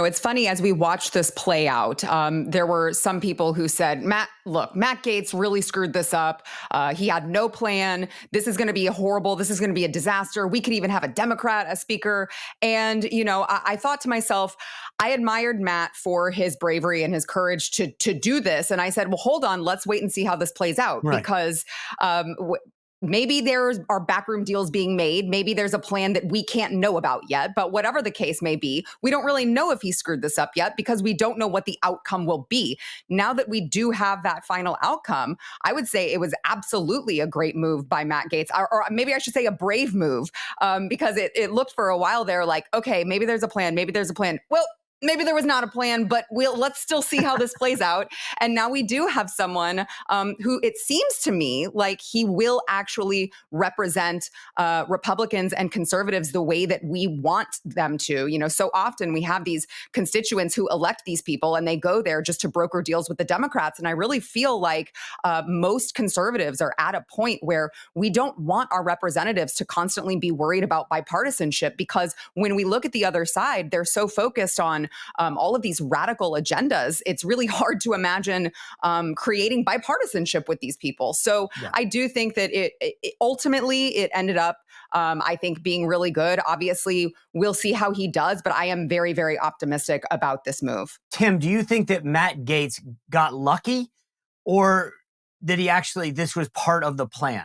it's funny as we watch this play out, there were some people who said, Matt Gaetz really screwed this up. He had no plan. This is going to be horrible. This is going to be a disaster. We could even have a Democrat as speaker. And, I thought to myself, I admired Matt for his bravery and his courage to do this. And I said, well, hold on, let's wait and see how this plays out. Right. Because maybe there are backroom deals being made. Maybe there's a plan that we can't know about yet. But whatever the case may be, we don't really know if he screwed this up yet because we don't know what the outcome will be. Now that we do have that final outcome, I would say it was absolutely a great move by Matt Gaetz, or maybe I should say a brave move, because it looked for a while there like, okay, maybe there's a plan. Maybe there's a plan. Well, maybe there was not a plan, but let's still see how this plays out. And now we do have someone who it seems to me like he will actually represent Republicans and conservatives the way that we want them to. So often we have these constituents who elect these people and they go there just to broker deals with the Democrats. And I really feel like most conservatives are at a point where we don't want our representatives to constantly be worried about bipartisanship, because when we look at the other side, they're so focused on all of these radical agendas. It's really hard to imagine creating bipartisanship with these people. So yeah. I do think that it ultimately ended up, I think, being really good. Obviously, we'll see how he does, but I am very, very optimistic about this move. Tim, do you think that Matt Gaetz got lucky, or did this was part of the plan?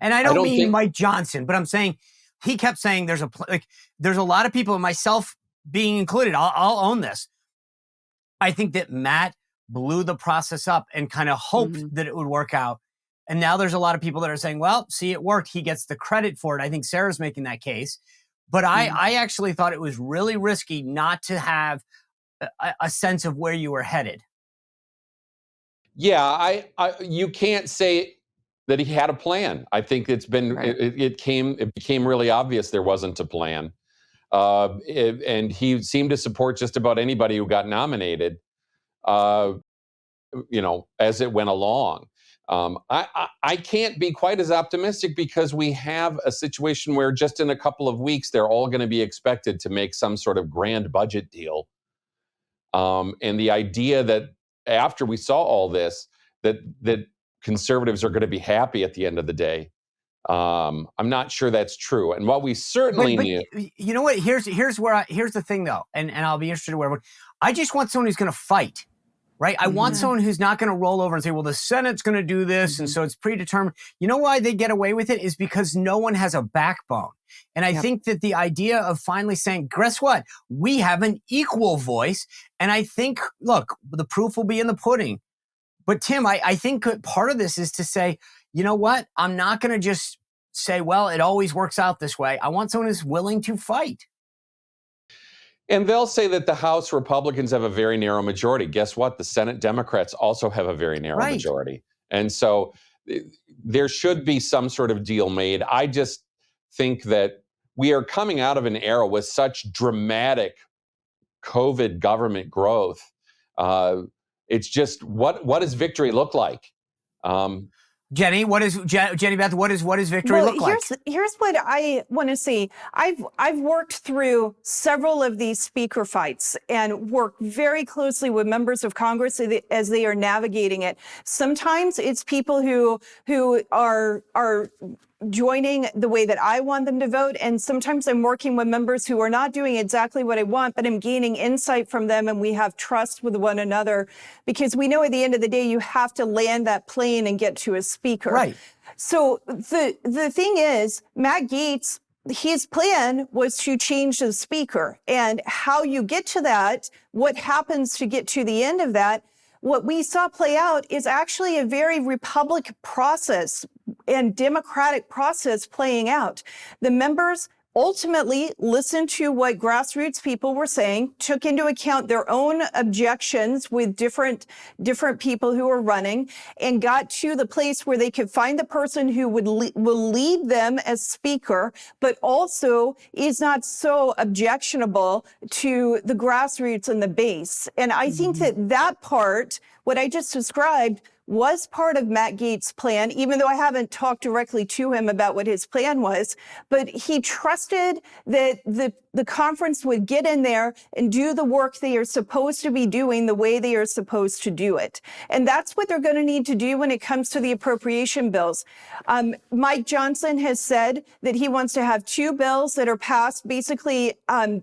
And I don't mean Mike Johnson, but I'm saying he kept saying there's a lot of people, myself being included, I'll own this. I think that Matt blew the process up and kind of hoped that it would work out. And now there's a lot of people that are saying, well, see, it worked. He gets the credit for it. I think Sarah's making that case. But I actually thought it was really risky not to have a sense of where you were headed. Yeah, you can't say that he had a plan. I think it's been right. It became really obvious there wasn't a plan, and he seemed to support just about anybody who got nominated, as it went along. I can't be quite as optimistic because we have a situation where just in a couple of weeks they're all going to be expected to make some sort of grand budget deal, and the idea that after we saw all this that conservatives are going to be happy at the end of the day. I'm not sure that's true. And what we certainly knew. You know what? Here's the thing, though, and I'll be interested in where. I just want someone who's going to fight, right? I want someone who's not going to roll over and say, well, the Senate's going to do this, and so it's predetermined. You know why they get away with it is because no one has a backbone. And I think that the idea of finally saying, guess what? We have an equal voice. And I think, look, the proof will be in the pudding. But Tim, I think part of this is to say, you know what? I'm not going to just say, well, it always works out this way. I want someone who's willing to fight. And they'll say that the House Republicans have a very narrow majority. Guess what? The Senate Democrats also have a very narrow majority. And so there should be some sort of deal made. I just think that we are coming out of an era with such dramatic COVID government growth. It's just what does victory look like? Jenny, Jenny Beth? What does victory look like? Here's what I want to say. I've worked through several of these speaker fights and worked very closely with members of Congress as they are navigating it. Sometimes it's people who are joining the way that I want them to vote. And sometimes I'm working with members who are not doing exactly what I want, but I'm gaining insight from them, and we have trust with one another, because we know at the end of the day, you have to land that plane and get to a speaker. Right. So the thing is, Matt Gaetz, his plan was to change the speaker, and how you get to that, what happens to get to the end of that, what we saw play out is actually a very Republican process and Democratic process playing out. The members ultimately listened to what grassroots people were saying, took into account their own objections with different people who were running, and got to the place where they could find the person who will lead them as speaker, but also is not so objectionable to the grassroots and the base. And I think that part, what I just described, was part of Matt Gaetz' plan, even though I haven't talked directly to him about what his plan was. But he trusted that the conference would get in there and do the work they are supposed to be doing the way they are supposed to do it. And that's what they're going to need to do when it comes to the appropriation bills. Mike Johnson has said that he wants to have 2 bills that are passed, basically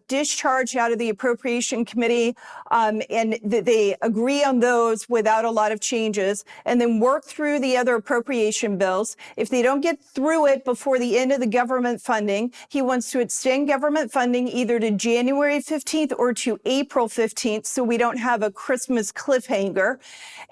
discharged out of the Appropriation Committee, and that they agree on those without a lot of changes, and then work through the other appropriation bills. If they don't get through it before the end of the government funding, he wants to extend government funding either to January 15th or to April 15th, so we don't have a Christmas cliffhanger,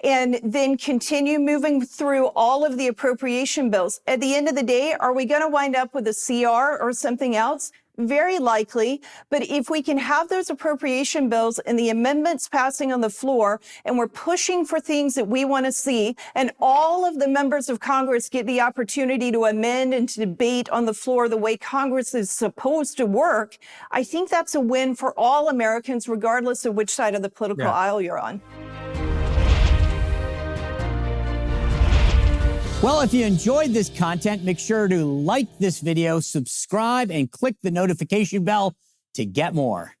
and then continue moving through all of the appropriation bills. At the end of the day, are we going to wind up with a CR or something else? Very likely, but if we can have those appropriation bills and the amendments passing on the floor, and we're pushing for things that we want to see, and all of the members of Congress get the opportunity to amend and to debate on the floor the way Congress is supposed to work, I think that's a win for all Americans, regardless of which side of the political aisle you're on. Well, if you enjoyed this content, make sure to like this video, subscribe, and click the notification bell to get more.